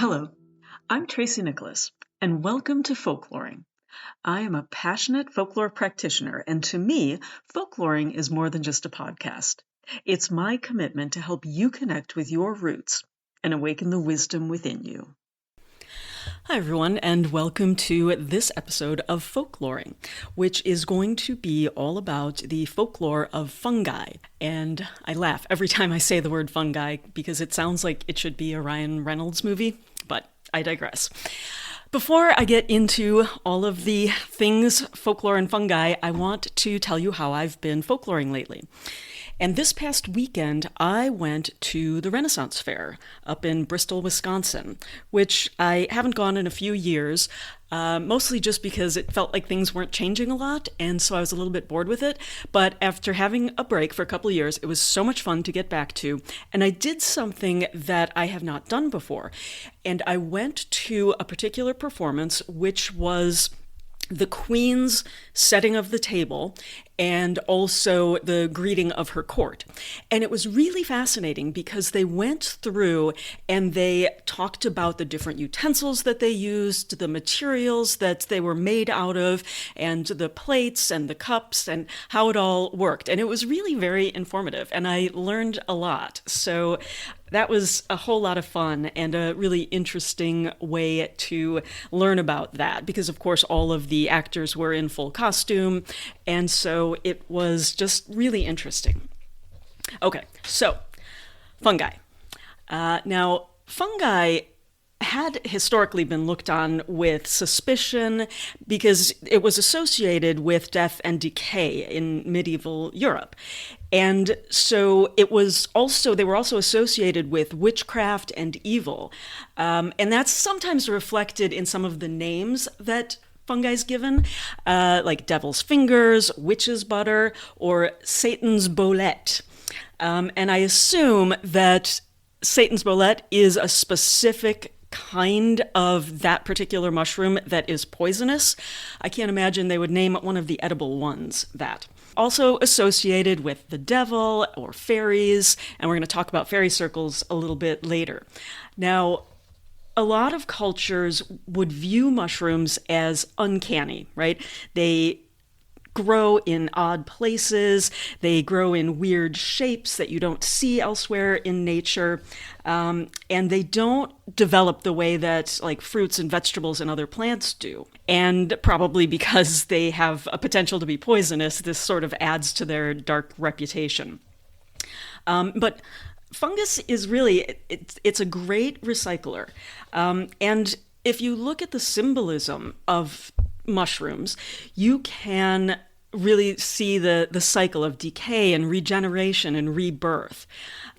Hello, I'm Tracy Nicholas, and welcome to Folkloring. I am a passionate folklore practitioner, and to me, folkloring is more than just a podcast. It's my commitment to help you connect with your roots and awaken the wisdom within you. Hi, everyone, and welcome to this episode of Folkloring, which is going to be all about the folklore of fungi. And I laugh every time I say the word fungi because it sounds like it should be a Ryan Reynolds movie, but I digress. Before I get into all of the things folklore and fungi, I want to tell you how I've been folkloring lately. And this past weekend, I went to the Renaissance Fair up in Bristol, Wisconsin, which I haven't gone in a few years, mostly just because it felt like things weren't changing a lot, and so I was a little bit bored with it. But after having a break for a couple of years, it was so much fun to get back to, and I did something that I have not done before. And I went to a particular performance, which was the Queen's setting of the table and also the greeting of her court. And it was really fascinating because they went through and they talked about the different utensils that they used, the materials that they were made out of, and the plates and the cups and how it all worked. And it was really very informative, and I learned a lot. So that was a whole lot of fun and a really interesting way to learn about that because, of course, all of the actors were in full costume, and so it was just really interesting. Okay, so fungi. Now, fungi had historically been looked on with suspicion because it was associated with death and decay in medieval Europe. And so they were also associated with witchcraft and evil. And that's sometimes reflected in some of the names that fungi's given, like devil's fingers, witch's butter, or Satan's bolette. And I assume that Satan's bolette is a specific kind of that particular mushroom that is poisonous. I can't imagine they would name one of the edible ones that. Also associated with the devil or fairies, and we're going to talk about fairy circles a little bit later. Now, a lot of cultures would view mushrooms as uncanny, right? They grow in odd places, they grow in weird shapes that you don't see elsewhere in nature, and they don't develop the way that like fruits and vegetables and other plants do. And probably because they have a potential to be poisonous, this sort of adds to their dark reputation. But fungus is really, it's a great recycler. And if you look at the symbolism of mushrooms, you can really see the cycle of decay and regeneration and rebirth.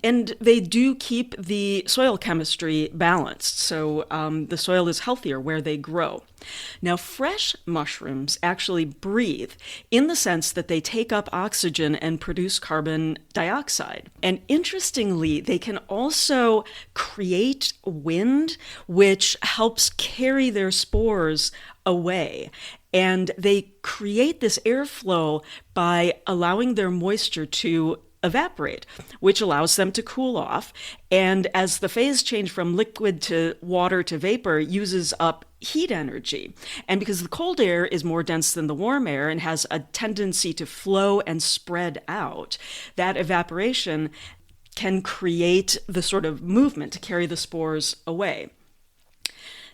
And they do keep the soil chemistry balanced, so the soil is healthier where they grow. Now, fresh mushrooms actually breathe in the sense that they take up oxygen and produce carbon dioxide. And interestingly, they can also create wind, which helps carry their spores away. And they create this airflow by allowing their moisture to evaporate, which allows them to cool off. And as the phase change from liquid to water to vapor uses up heat energy, and because the cold air is more dense than the warm air and has a tendency to flow and spread out, that evaporation can create the sort of movement to carry the spores away.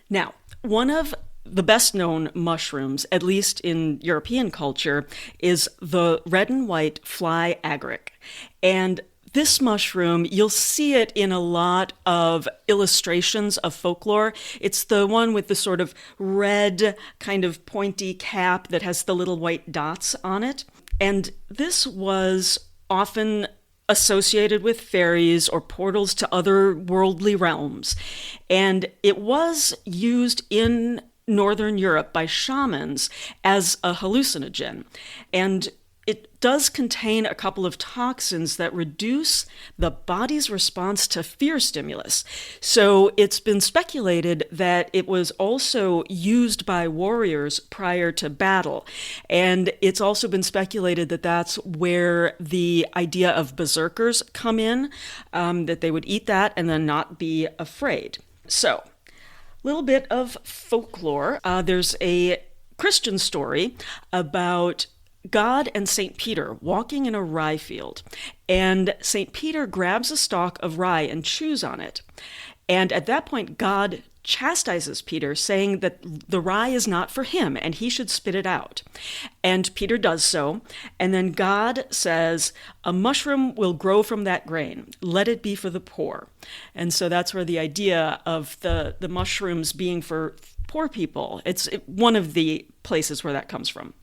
Now, one of the best known mushrooms, at least in European culture, is the red and white fly agaric. And this mushroom, you'll see it in a lot of illustrations of folklore. It's the one with the sort of red kind of pointy cap that has the little white dots on it. And this was often associated with fairies or portals to other worldly realms. And it was used in Northern Europe by shamans as a hallucinogen. And it does contain a couple of toxins that reduce the body's response to fear stimulus. So it's been speculated that it was also used by warriors prior to battle. And it's also been speculated that that's where the idea of berserkers come in, that they would eat that and then not be afraid. So Little bit of folklore. There's a Christian story about God and St. Peter walking in a rye field, and St. Peter grabs a stalk of rye and chews on it. And at that point, God chastises Peter, saying that the rye is not for him and he should spit it out. And Peter does so. And then God says, a mushroom will grow from that grain. Let it be for the poor. And so that's where the idea of the mushrooms being for poor people, it's one of the places where that comes from.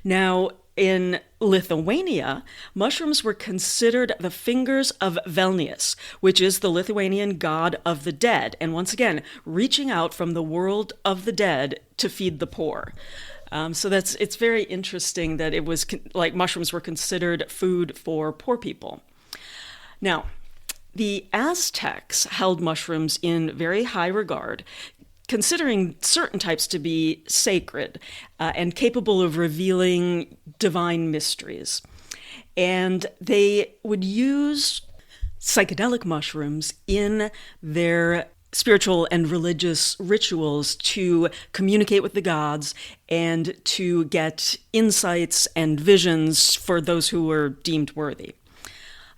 Now, in Lithuania, mushrooms were considered the fingers of Velnius, which is the Lithuanian god of the dead, and once again, reaching out from the world of the dead to feed the poor. So it's very interesting that it was like mushrooms were considered food for poor people. Now, the Aztecs held mushrooms in very high regard, considering certain types to be sacred and capable of revealing divine mysteries. And they would use psychedelic mushrooms in their spiritual and religious rituals to communicate with the gods and to get insights and visions for those who were deemed worthy.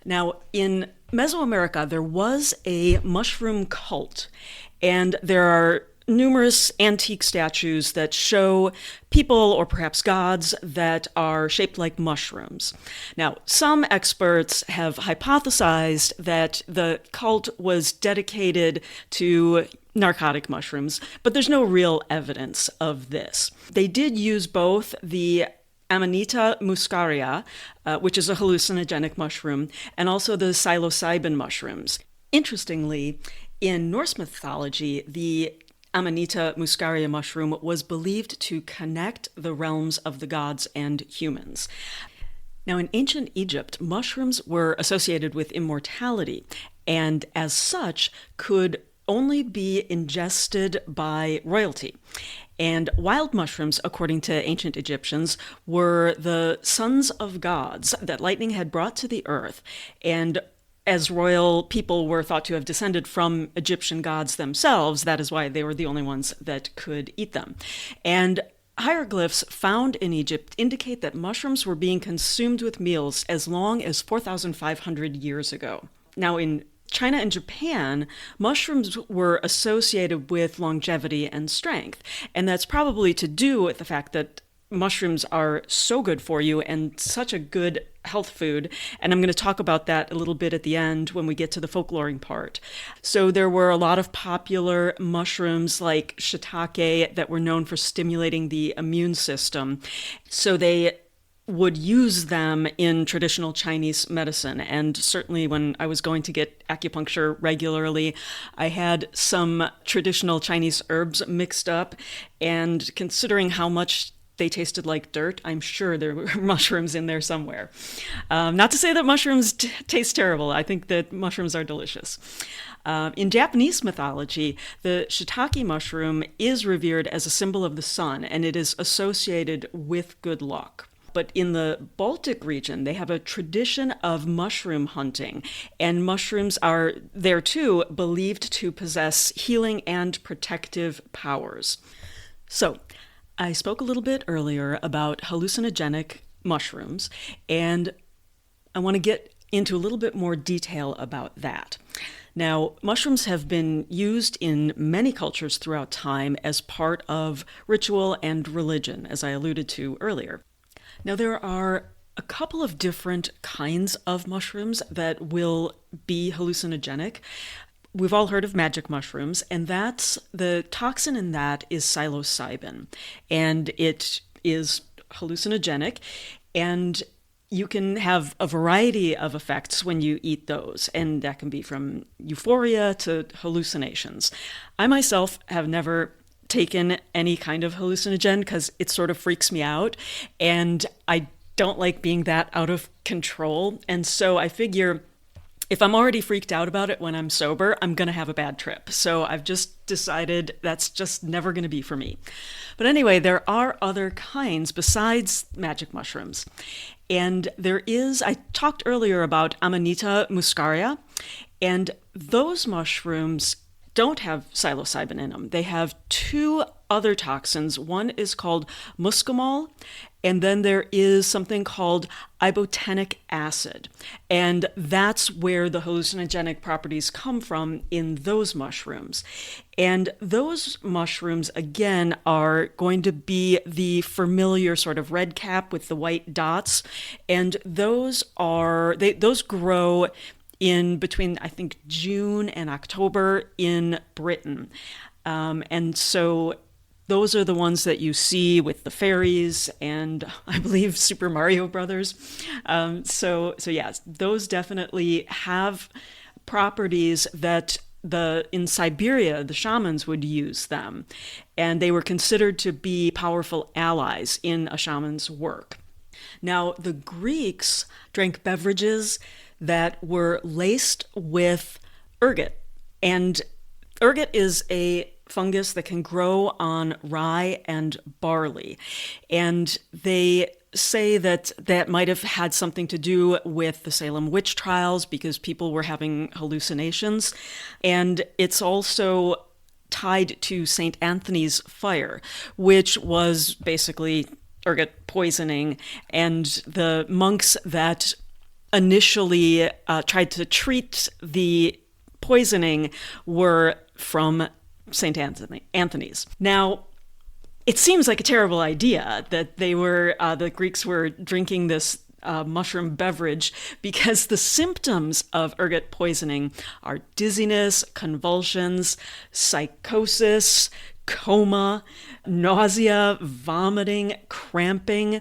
Now, in Mesoamerica, there was a mushroom cult, and there are numerous antique statues that show people or perhaps gods that are shaped like mushrooms. Now, some experts have hypothesized that the cult was dedicated to narcotic mushrooms, but there's no real evidence of this. They did use both the Amanita muscaria, which is a hallucinogenic mushroom, and also the psilocybin mushrooms. Interestingly, in Norse mythology, the Amanita muscaria mushroom was believed to connect the realms of the gods and humans. Now, in ancient Egypt, mushrooms were associated with immortality, and as such could only be ingested by royalty. And wild mushrooms, according to ancient Egyptians, were the sons of gods that lightning had brought to the earth, and as royal people were thought to have descended from Egyptian gods themselves, that is why they were the only ones that could eat them. And hieroglyphs found in Egypt indicate that mushrooms were being consumed with meals as long as 4,500 years ago. Now, in China and Japan, mushrooms were associated with longevity and strength, and that's probably to do with the fact that mushrooms are so good for you and such a good health food, and I'm going to talk about that a little bit at the end when we get to the folkloring part. So there were a lot of popular mushrooms like shiitake that were known for stimulating the immune system. So they would use them in traditional Chinese medicine. And certainly when I was going to get acupuncture regularly, I had some traditional Chinese herbs mixed up, and considering how much they tasted like dirt, I'm sure there were mushrooms in there somewhere. Not to say that mushrooms taste terrible. I think that mushrooms are delicious. In Japanese mythology, the shiitake mushroom is revered as a symbol of the sun, and it is associated with good luck. But in the Baltic region, they have a tradition of mushroom hunting, and mushrooms are there too believed to possess healing and protective powers. So, I spoke a little bit earlier about hallucinogenic mushrooms, and I want to get into a little bit more detail about that. Now, mushrooms have been used in many cultures throughout time as part of ritual and religion, as I alluded to earlier. Now, there are a couple of different kinds of mushrooms that will be hallucinogenic. We've all heard of magic mushrooms, and the toxin in that is psilocybin, and it is hallucinogenic, and you can have a variety of effects when you eat those, and that can be from euphoria to hallucinations. I myself have never taken any kind of hallucinogen because it sort of freaks me out, and I don't like being that out of control, and so I figure if I'm already freaked out about it when I'm sober, I'm going to have a bad trip. So I've just decided that's just never going to be for me. But anyway, there are other kinds besides magic mushrooms. And I talked earlier about Amanita muscaria, and those mushrooms don't have psilocybin in them. They have two other toxins. One is called muscimol, and then there is something called ibotenic acid. And that's where the hallucinogenic properties come from in those mushrooms. And those mushrooms, again, are going to be the familiar sort of red cap with the white dots. And those grow in between, I think, June and October in Britain. And so those are the ones that you see with the fairies and I believe Super Mario Brothers. So yes, those definitely have properties that in Siberia, the shamans would use them. And they were considered to be powerful allies in a shaman's work. Now, the Greeks drank beverages that were laced with ergot. And ergot is a fungus that can grow on rye and barley. And they say that might have had something to do with the Salem witch trials because people were having hallucinations. And it's also tied to St. Anthony's fire, which was basically ergot poisoning. And the monks that initially tried to treat the poisoning were from St. Anthony's. Now, it seems like a terrible idea that the Greeks were drinking this mushroom beverage because the symptoms of ergot poisoning are dizziness, convulsions, psychosis, coma, nausea, vomiting, cramping,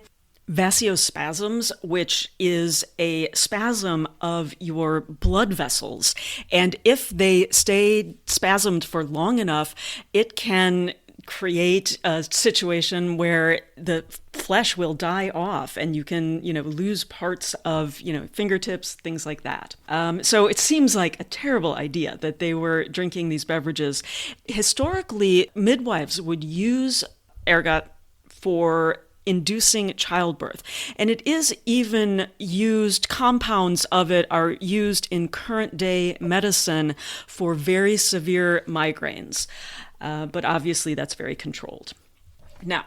vasospasms, which is a spasm of your blood vessels. And if they stay spasmed for long enough, it can create a situation where the flesh will die off and you can, lose parts of, fingertips, things like that. So it seems like a terrible idea that they were drinking these beverages. Historically, midwives would use ergot for inducing childbirth. And it is even used, compounds of it are used in current day medicine for very severe migraines. But obviously that's very controlled. Now,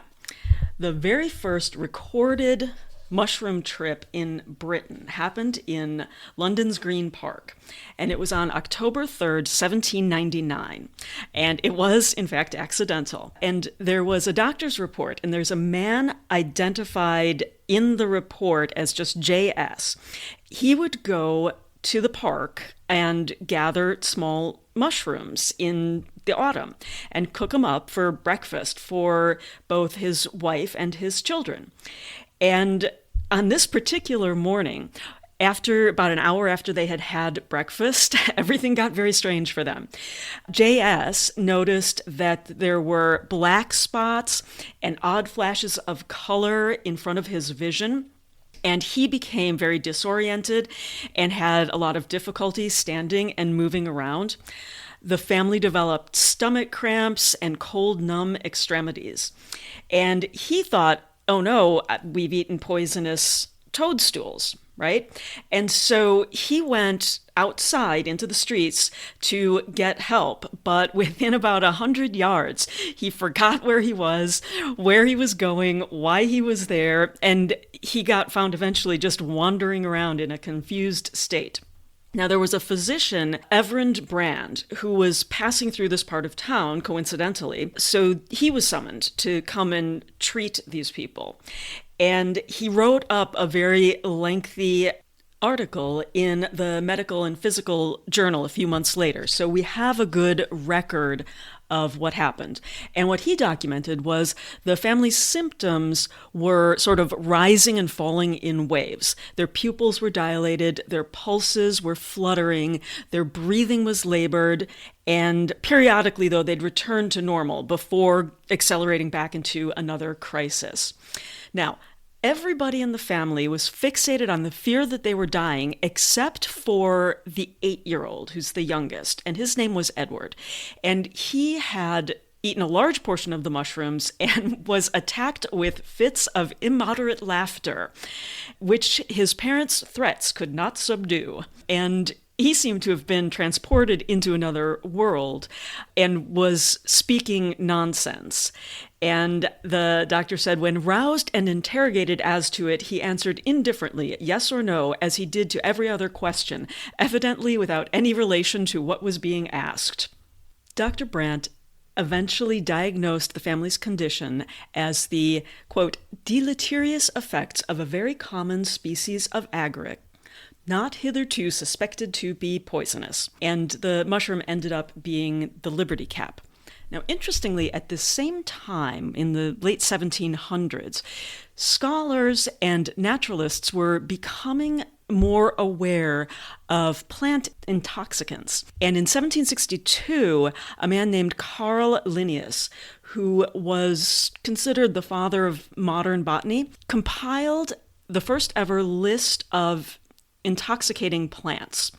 the very first recorded mushroom trip in Britain happened in London's Green Park, and it was on October 3rd, 1799, and it was, in fact, accidental. And there was a doctor's report, and there's a man identified in the report as just J.S. He would go to the park and gather small mushrooms in the autumn and cook them up for breakfast for both his wife and his children. And on this particular morning, about an hour after they had had breakfast, everything got very strange for them. J.S. noticed that there were black spots and odd flashes of color in front of his vision. And he became very disoriented and had a lot of difficulty standing and moving around. The family developed stomach cramps and cold, numb extremities. And he thought, oh no, we've eaten poisonous toadstools, right? And so he went outside into the streets to get help. But within about 100 yards, he forgot where he was going, why he was there, and he got found eventually just wandering around in a confused state. Now, there was a physician, Everand Brand, who was passing through this part of town, coincidentally, so he was summoned to come and treat these people. And he wrote up a very lengthy article in the Medical and Physical Journal a few months later. So we have a good record of what happened. And what he documented was the family's symptoms were sort of rising and falling in waves. Their pupils were dilated, their pulses were fluttering, their breathing was labored, and periodically, though, they'd return to normal before accelerating back into another crisis. Now, everybody in the family was fixated on the fear that they were dying, except for the 8-year-old, who's the youngest, and his name was Edward. And he had eaten a large portion of the mushrooms and was attacked with fits of immoderate laughter, which his parents' threats could not subdue. And he seemed to have been transported into another world and was speaking nonsense. And the doctor said when roused and interrogated as to it, he answered indifferently, yes or no, as he did to every other question, evidently without any relation to what was being asked. Dr. Brandt eventually diagnosed the family's condition as the, quote, deleterious effects of a very common species of agaric, not hitherto suspected to be poisonous. And the mushroom ended up being the Liberty Cap. Now, interestingly, at the same time, in the late 1700s, scholars and naturalists were becoming more aware of plant intoxicants. And in 1762, a man named Carl Linnaeus, who was considered the father of modern botany, compiled the first ever list of intoxicating plants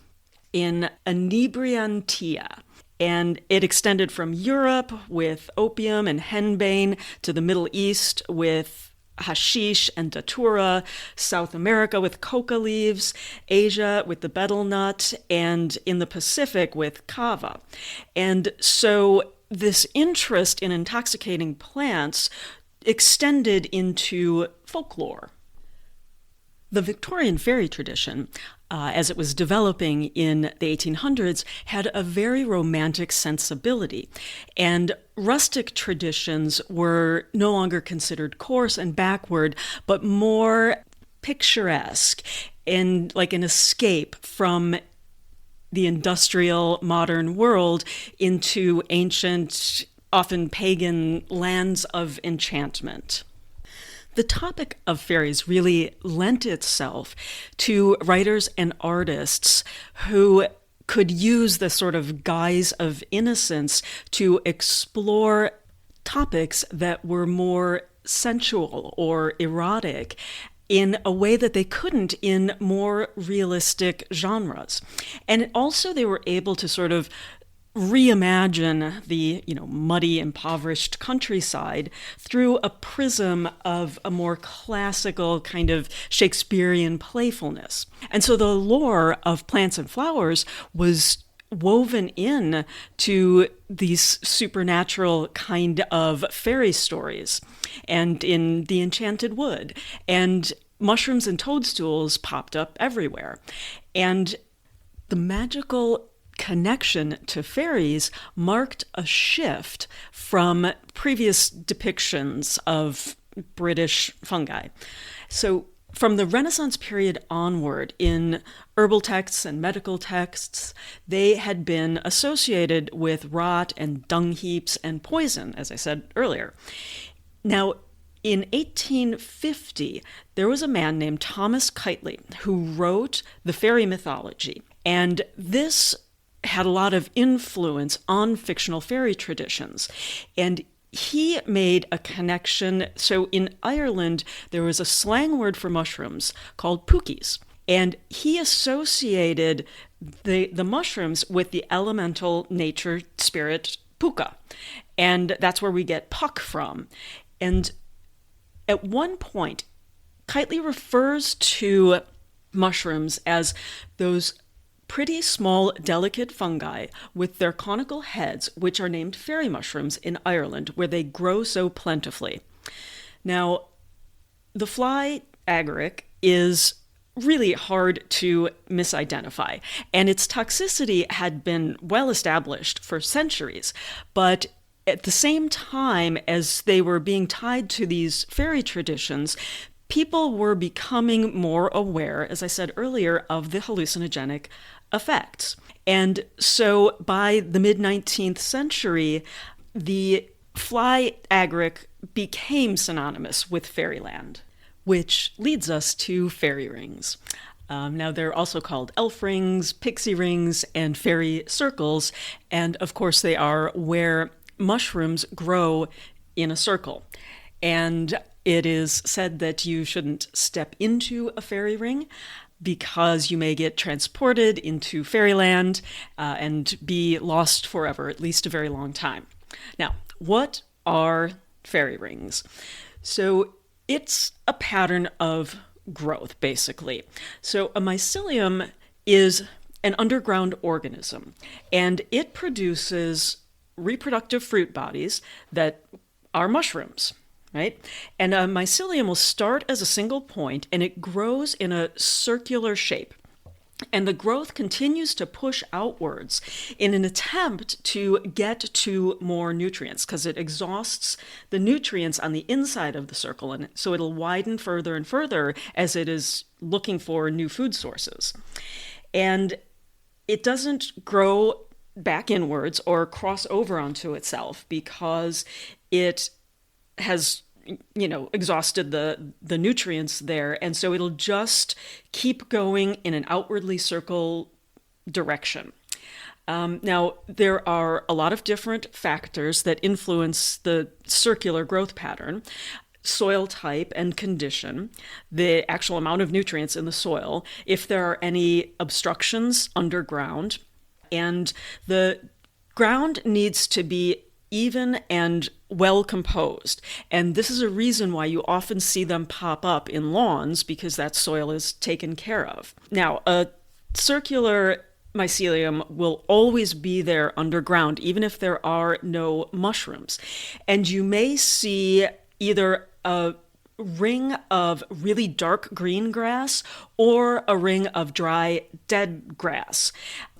in Inebriantia. And it extended from Europe with opium and henbane to the Middle East with hashish and datura, South America with coca leaves, Asia with the betel nut, and in the Pacific with kava. And so this interest in intoxicating plants extended into folklore. The Victorian fairy tradition, as it was developing in the 1800s, had a very romantic sensibility, and rustic traditions were no longer considered coarse and backward, but more picturesque and like an escape from the industrial modern world into ancient, often pagan lands of enchantment. The topic of fairies really lent itself to writers and artists who could use the sort of guise of innocence to explore topics that were more sensual or erotic in a way that they couldn't in more realistic genres. And also they were able to sort of reimagine the, muddy, impoverished countryside through a prism of a more classical kind of Shakespearean playfulness. And so the lore of plants and flowers was woven in to these supernatural kind of fairy stories and in the Enchanted Wood. And mushrooms and toadstools popped up everywhere. And the magical connection to fairies marked a shift from previous depictions of British fungi. So from the Renaissance period onward, in herbal texts and medical texts, they had been associated with rot and dung heaps and poison, as I said earlier. Now, in 1850, there was a man named Thomas Keightley who wrote the fairy mythology, and this had a lot of influence on fictional fairy traditions. And he made a connection. So in Ireland, there was a slang word for mushrooms called pookies. And he associated the mushrooms with the elemental nature spirit puka. And that's where we get puck from. And at one point, Keightley refers to mushrooms as those pretty small, delicate fungi with their conical heads, which are named fairy mushrooms in Ireland, where they grow so plentifully. Now, the fly agaric is really hard to misidentify, and its toxicity had been well established for centuries, but at the same time as they were being tied to these fairy traditions, people were becoming more aware, as I said earlier, of the hallucinogenic effects. And so by the mid-19th century, the fly agaric became synonymous with fairyland, which leads us to fairy rings. Now, they're also called elf rings, pixie rings, and fairy circles. And of course, they are where mushrooms grow in a circle. And it is said that you shouldn't step into a fairy ring because you may get transported into fairyland and be lost forever, at least a very long time. Now, what are fairy rings? So it's a pattern of growth, basically. So a mycelium is an underground organism, and it produces reproductive fruit bodies that are mushrooms, right? And a mycelium will start as a single point, and it grows in a circular shape. And the growth continues to push outwards in an attempt to get to more nutrients, because it exhausts the nutrients on the inside of the circle. And so it'll widen further and further as it is looking for new food sources. And it doesn't grow back inwards or cross over onto itself because it has exhausted the nutrients there. And so it'll just keep going in an outwardly circle direction. Now, there are a lot of different factors that influence the circular growth pattern: soil type and condition, the actual amount of nutrients in the soil, if there are any obstructions underground, and the ground needs to be even and well composed. And this is a reason why you often see them pop up in lawns, because that soil is taken care of. Now, a circular mycelium will always be there underground, even if there are no mushrooms. And you may see either a ring of really dark green grass or a ring of dry dead grass.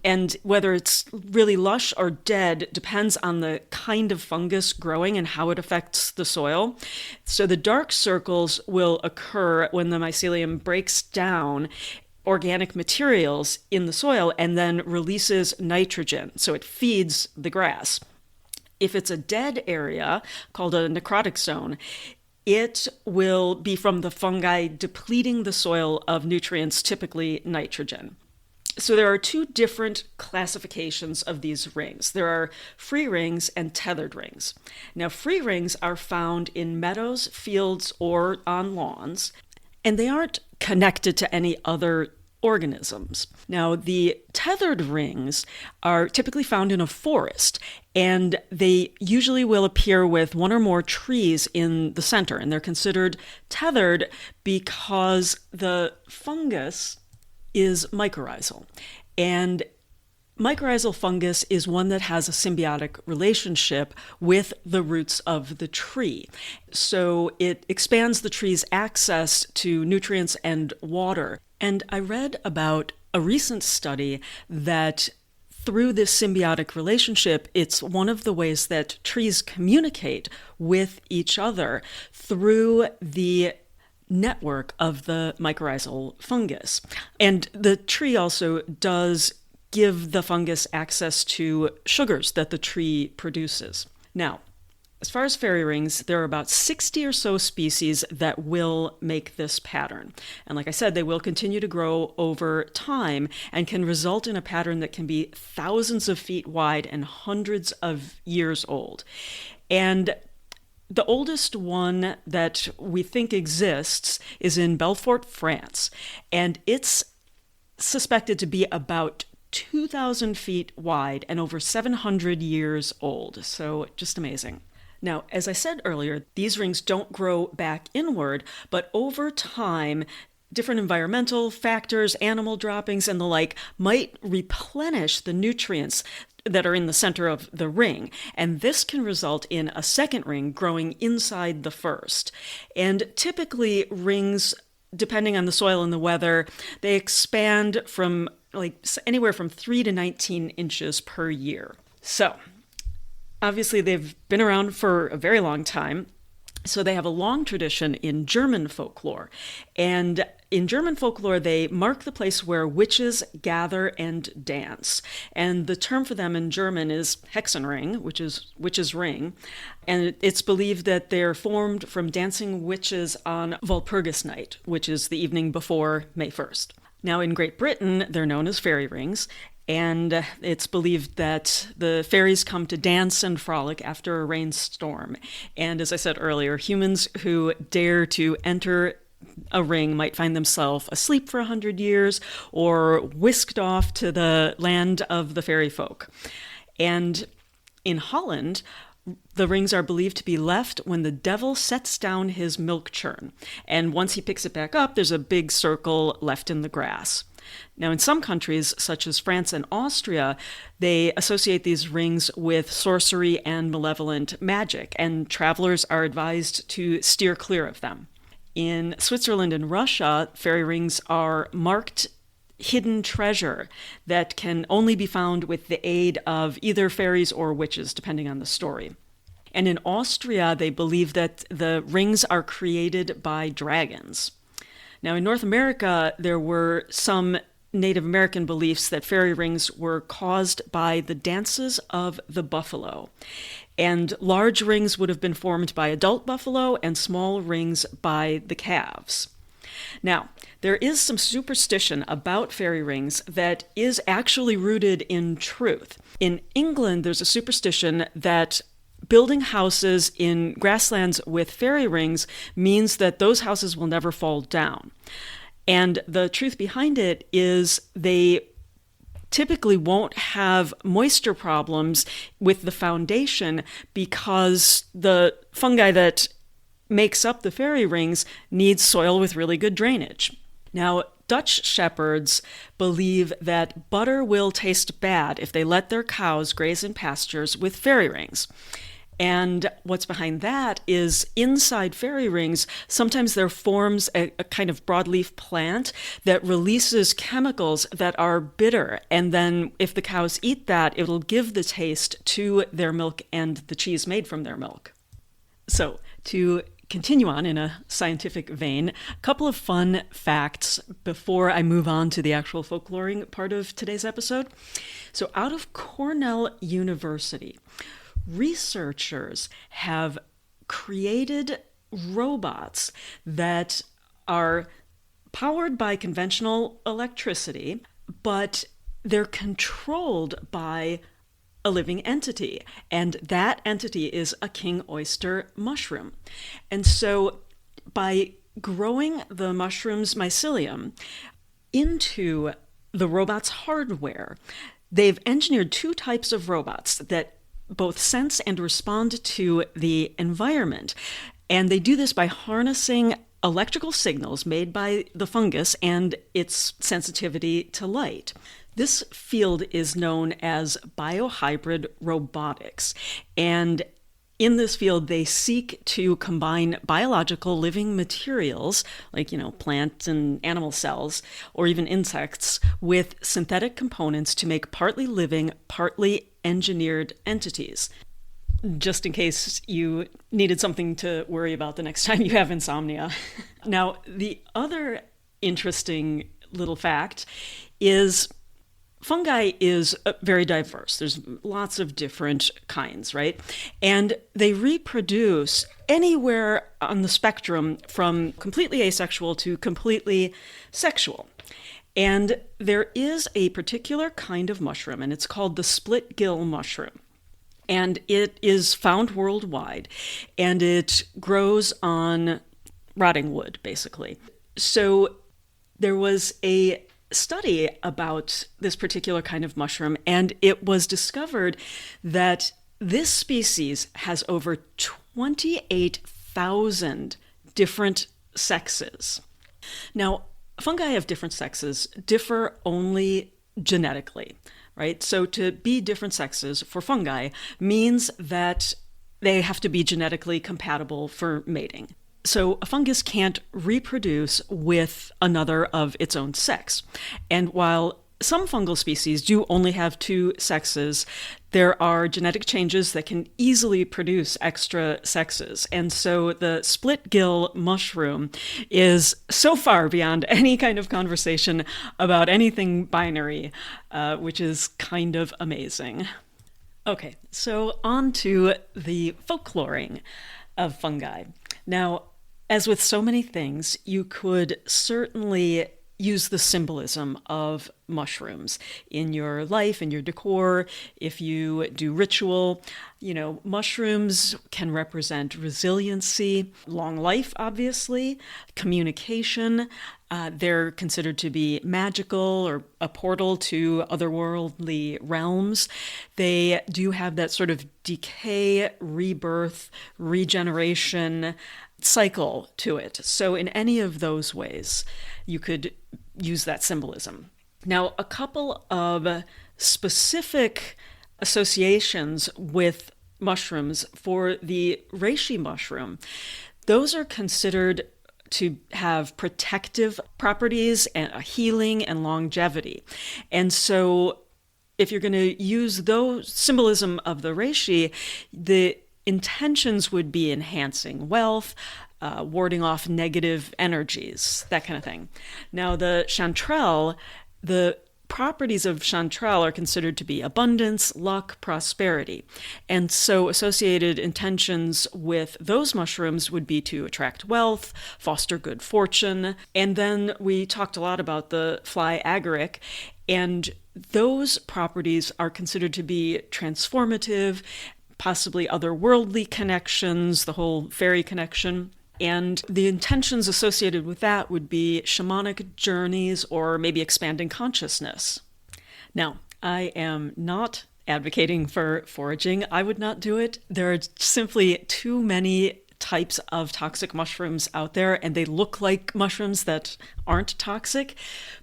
And whether it's really lush or dead depends on the kind of fungus growing and how it affects the soil. So the dark circles will occur when the mycelium breaks down organic materials in the soil and then releases nitrogen. So it feeds the grass. If it's a dead area called a necrotic zone, it will be from the fungi depleting the soil of nutrients, typically nitrogen. So there are two different classifications of these rings. There are free rings and tethered rings. Now, free rings are found in meadows, fields, or on lawns, and they aren't connected to any other organisms. Now, the tethered rings are typically found in a forest, and they usually will appear with one or more trees in the center, and they're considered tethered because the fungus is mycorrhizal. And mycorrhizal fungus is one that has a symbiotic relationship with the roots of the tree. So it expands the tree's access to nutrients and water. And I read about a recent study that through this symbiotic relationship, it's one of the ways that trees communicate with each other through the network of the mycorrhizal fungus. And the tree also does give the fungus access to sugars that the tree produces. Now, as far as fairy rings, there are about 60 or so species that will make this pattern. And like I said, they will continue to grow over time and can result in a pattern that can be thousands of feet wide and hundreds of years old. And the oldest one that we think exists is in Belfort, France, and it's suspected to be about 2,000 feet wide and over 700 years old. So just amazing. Now, as I said earlier, these rings don't grow back inward, but over time, different environmental factors, animal droppings, and the like might replenish the nutrients that are in the center of the ring. And this can result in a second ring growing inside the first. And typically rings, depending on the soil and the weather, they expand from anywhere from 3 to 19 inches per year. So obviously they've been around for a very long time. So they have a long tradition in German folklore. And in German folklore, they mark the place where witches gather and dance. And the term for them in German is Hexenring, which is witch's ring. And it's believed that they're formed from dancing witches on Walpurgis night, which is the evening before May 1st. Now, in Great Britain, they're known as fairy rings. And it's believed that the fairies come to dance and frolic after a rainstorm. And as I said earlier, humans who dare to enter a ring might find themselves asleep for 100 years or whisked off to the land of the fairy folk. And in Holland, The rings are believed to be left when the devil sets down his milk churn. And once he picks it back up, there's a big circle left in the grass. Now, in some countries, such as France and Austria, they associate these rings with sorcery and malevolent magic, and travelers are advised to steer clear of them. In Switzerland and Russia, fairy rings are marked hidden treasure that can only be found with the aid of either fairies or witches, depending on the story. And in Austria, they believe that the rings are created by dragons. Now, in North America, there were some Native American beliefs that fairy rings were caused by the dances of the buffalo. And large rings would have been formed by adult buffalo and small rings by the calves. Now, there is some superstition about fairy rings that is actually rooted in truth. In England, there's a superstition that building houses in grasslands with fairy rings means that those houses will never fall down. And the truth behind it is they typically won't have moisture problems with the foundation because the fungi that makes up the fairy rings needs soil with really good drainage. Now, Dutch shepherds believe that butter will taste bad if they let their cows graze in pastures with fairy rings. And what's behind that is inside fairy rings, sometimes there forms a kind of broadleaf plant that releases chemicals that are bitter. And then if the cows eat that, it'll give the taste to their milk and the cheese made from their milk. So to continue on in a scientific vein, a couple of fun facts before I move on to the actual folkloring part of today's episode. So out of Cornell University, researchers have created robots that are powered by conventional electricity, but they're controlled by a living entity, and that entity is a king oyster mushroom. And so by growing the mushroom's mycelium into the robot's hardware, they've engineered two types of robots that both sense and respond to the environment. And they do this by harnessing electrical signals made by the fungus and its sensitivity to light. This field is known as biohybrid robotics. And in this field, they seek to combine biological living materials, like, plant and animal cells, or even insects, with synthetic components to make partly living, partly engineered entities. Just in case you needed something to worry about the next time you have insomnia. Now, the other interesting little fact is fungi is very diverse. There's lots of different kinds, right? And they reproduce anywhere on the spectrum from completely asexual to completely sexual. And there is a particular kind of mushroom, and it's called the split gill mushroom. And it is found worldwide, and it grows on rotting wood, basically. So there was a study about this particular kind of mushroom, and it was discovered that this species has over 28,000 different sexes. Now, fungi of different sexes differ only genetically, right? So to be different sexes for fungi means that they have to be genetically compatible for mating. So a fungus can't reproduce with another of its own sex. And while some fungal species do only have two sexes, there are genetic changes that can easily produce extra sexes. And so the split gill mushroom is so far beyond any kind of conversation about anything binary, which is kind of amazing. Okay, so on to the folkloring of fungi. Now, as with so many things, you could certainly use the symbolism of mushrooms in your life, in your decor, if you do ritual. Mushrooms can represent resiliency, long life, obviously, communication. They're considered to be magical or a portal to otherworldly realms. They do have that sort of decay, rebirth, regeneration cycle to it. So in any of those ways, you could use that symbolism. Now, a couple of specific associations with mushrooms for the reishi mushroom. Those are considered to have protective properties and healing and longevity. And so if you're going to use those symbolism of the reishi, the intentions would be enhancing wealth, warding off negative energies, that kind of thing. Now, the chanterelle, the properties of chanterelle are considered to be abundance, luck, prosperity. And so associated intentions with those mushrooms would be to attract wealth, foster good fortune. And then we talked a lot about the fly agaric, and those properties are considered to be transformative, possibly otherworldly connections, the whole fairy connection. And the intentions associated with that would be shamanic journeys or maybe expanding consciousness. Now, I am not advocating for foraging. I would not do it. There are simply too many types of toxic mushrooms out there, and they look like mushrooms that aren't toxic.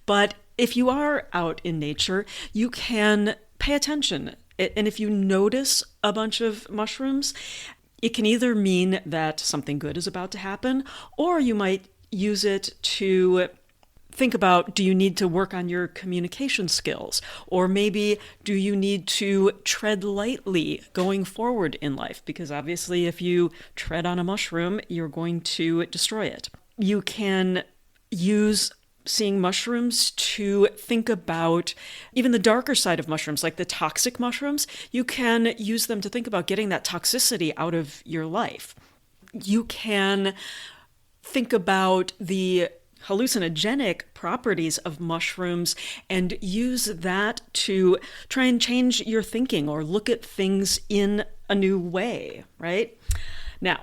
But if you are out in nature, you can pay attention. And if you notice a bunch of mushrooms, it can either mean that something good is about to happen, or you might use it to think about, do you need to work on your communication skills? Or maybe do you need to tread lightly going forward in life? Because obviously if you tread on a mushroom, you're going to destroy it. You can use seeing mushrooms to think about even the darker side of mushrooms, like the toxic mushrooms. You can use them to think about getting that toxicity out of your life. You can think about the hallucinogenic properties of mushrooms and use that to try and change your thinking or look at things in a new way, right? Now,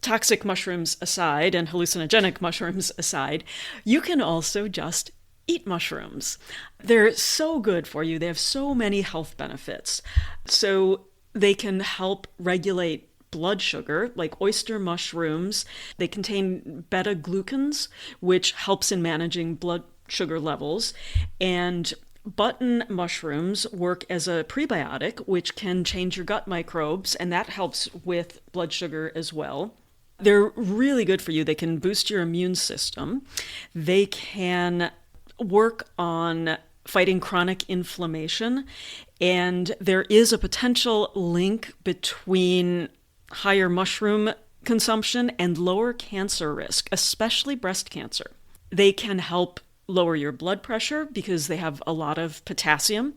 toxic mushrooms aside and hallucinogenic mushrooms aside, you can also just eat mushrooms. They're so good for you. They have so many health benefits. So they can help regulate blood sugar, like oyster mushrooms. They contain beta-glucans, which helps in managing blood sugar levels. And button mushrooms work as a prebiotic, which can change your gut microbes, and that helps with blood sugar as well. They're really good for you. They can boost your immune system. They can work on fighting chronic inflammation. And there is a potential link between higher mushroom consumption and lower cancer risk, especially breast cancer. They can help lower your blood pressure because they have a lot of potassium,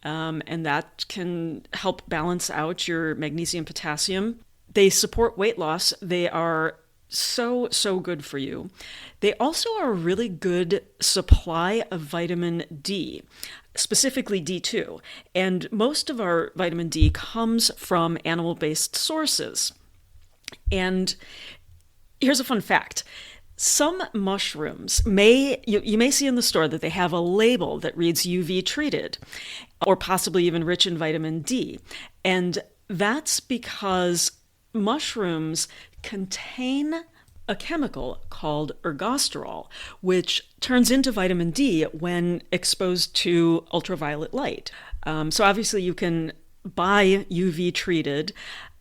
and that can help balance out your magnesium potassium. They support weight loss. They are so good for you. They also are a really good supply of vitamin D, specifically D2. And most of our vitamin D comes from animal-based sources. And here's a fun fact. Some mushrooms you may see in the store that they have a label that reads UV treated, or possibly even rich in vitamin D. And that's because mushrooms contain a chemical called ergosterol, which turns into vitamin D when exposed to ultraviolet light. So obviously you can buy UV treated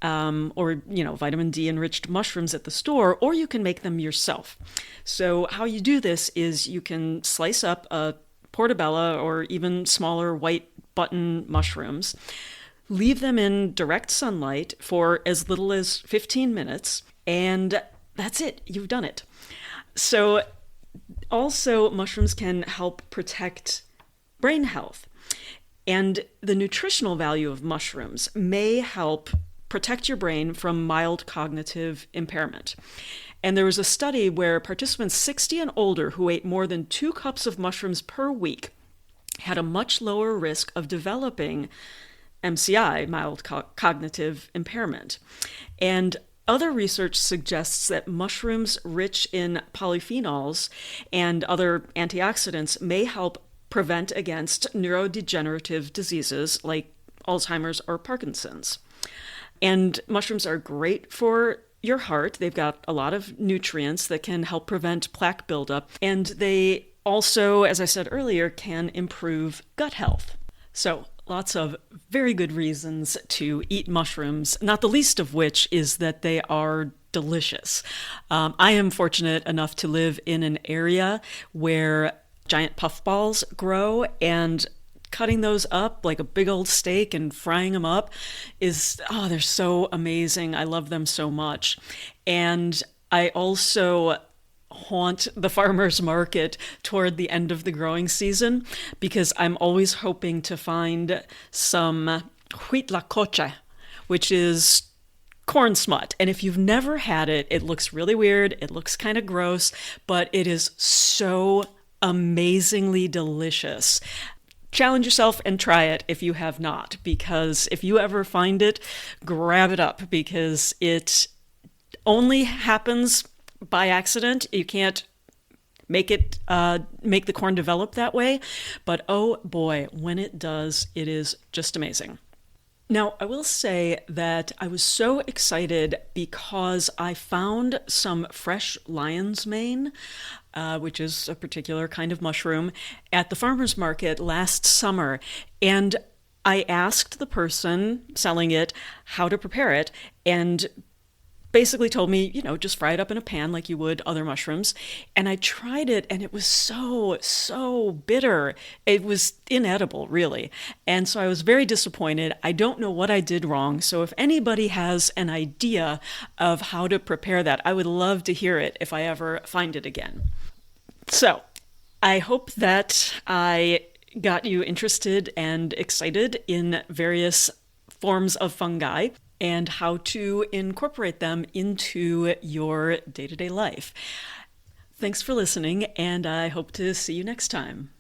or vitamin D enriched mushrooms at the store, or you can make them yourself. So how you do this is you can slice up a portobello or even smaller white button mushrooms, leave them in direct sunlight for as little as 15 minutes, and that's it. You've done it. So also, mushrooms can help protect brain health. And the nutritional value of mushrooms may help protect your brain from mild cognitive impairment. And there was a study where participants 60 and older who ate more than 2 cups of mushrooms per week had a much lower risk of developing MCI, mild cognitive impairment. And other research suggests that mushrooms rich in polyphenols and other antioxidants may help prevent against neurodegenerative diseases like Alzheimer's or Parkinson's. And mushrooms are great for your heart. They've got a lot of nutrients that can help prevent plaque buildup. And they also, as I said earlier, can improve gut health. So lots of very good reasons to eat mushrooms, not the least of which is that they are delicious. I am fortunate enough to live in an area where giant puffballs grow, and cutting those up like a big old steak and frying them up they're so amazing. I love them so much. And I also haunt the farmer's market toward the end of the growing season because I'm always hoping to find some huitlacoche, which is corn smut. And if you've never had it, it looks really weird. It looks kind of gross, but it is so amazingly delicious. Challenge yourself and try it if you have not, because if you ever find it, grab it up, because it only happens by accident. You can't make the corn develop that way, but oh boy, when it does, it is just amazing. Now, I will say that I was so excited because I found some fresh lion's mane, which is a particular kind of mushroom, at the farmer's market last summer. And I asked the person selling it how to prepare it, and basically told me, just fry it up in a pan like you would other mushrooms. And I tried it, and it was so bitter. It was inedible, really. And so I was very disappointed. I don't know what I did wrong. So if anybody has an idea of how to prepare that, I would love to hear it if I ever find it again. So I hope that I got you interested and excited in various forms of fungi and how to incorporate them into your day-to-day life. Thanks for listening, and I hope to see you next time.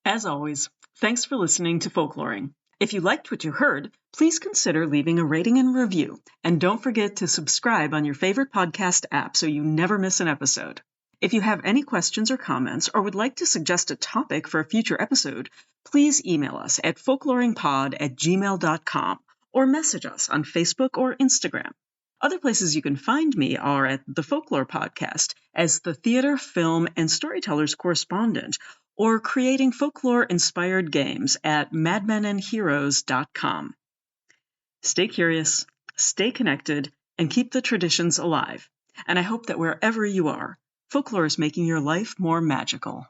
As always, thanks for listening to Folkloring. If you liked what you heard, please consider leaving a rating and review, and don't forget to subscribe on your favorite podcast app so you never miss an episode. If you have any questions or comments, or would like to suggest a topic for a future episode, please email us at folkloringpod@gmail.com. or message us on Facebook or Instagram. Other places you can find me are at the Folklore Podcast as the theater, film, and storytellers correspondent, or creating folklore-inspired games at madmenandheroes.com. Stay curious, stay connected, and keep the traditions alive. And I hope that wherever you are, folklore is making your life more magical.